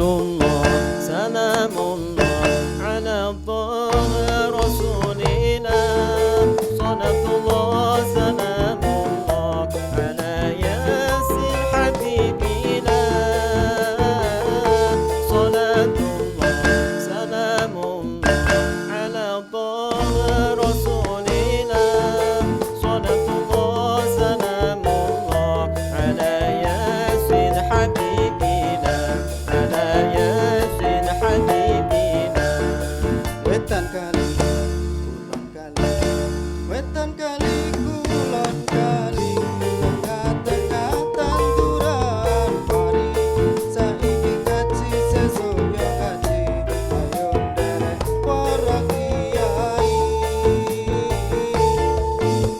الله سلام الله على طه رسولنا صلاة الله سلام الله على ياسين حبيبنا صلاة الله سلام الله على طه رسولنا صلاة الله سلام الله على ياسين حبيبنا على ياسين حبيبنا Wetan kali Wetan kali kulon kali tengah-tengah tanduran pari saiki kaji sesuk yo kaji ayo derek para kiai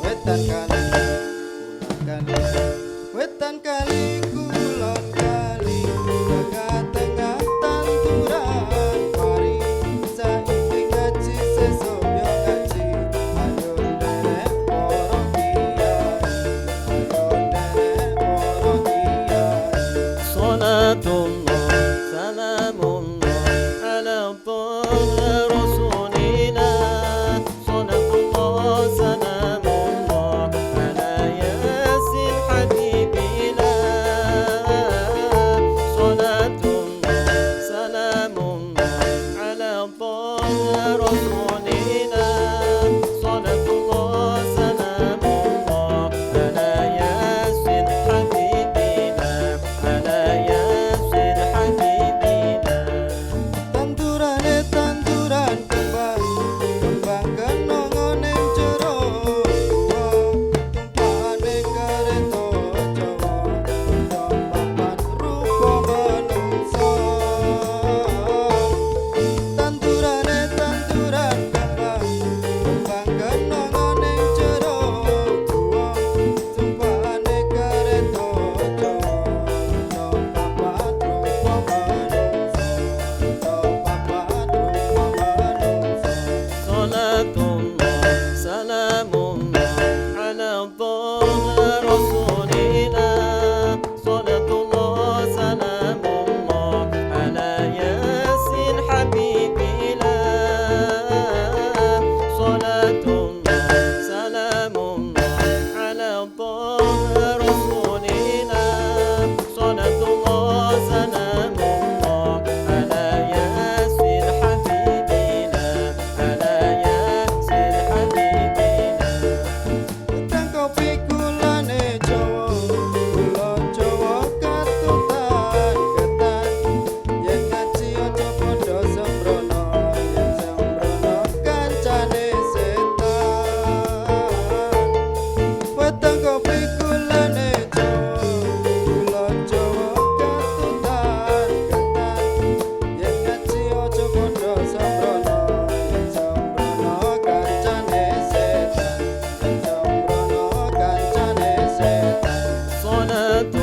Wetan kali Wetan kali kulon kali tengah-tengah tanduran pari saiki kaji sesuk yo kaji ayo derek para kiai صلاة الله سلام الله على طه رسولنا صلاة الله سلام الله على ياسين حبيبنا صلاة الله سلام الله على طه رسولنا صلاة الله سلام الله على ياسين حبيبنا على ياسين حبيبنا Tandurane tanduran kembang kembang kenongo ning jero guwa tumpahane kereta Jawa papat rupa manungsa Tandurane tanduran kembang kembang kenongo ning jero guwa tumpahane kereta Jawa papat rupa manungsa صلاة الله سلام الله على طه رسولنا صلاة الله سلام الله على ياسين حبيبنا صلاة الله سلام الله على طه رسولنا صلاة الله سلام الله على ياسين حبيبنا على ياسين حبيبنا Utang kopi kulane Jawa kula Jawa katutan ketan yen ngaji aja padha sembrono yen sembrono kancane setan Utang kopi kulane Jawa kula Jawa katutan ketan yen ngaji aja padha sembrono yen sembrono kancane setan yen sembrono kancane setan صلاة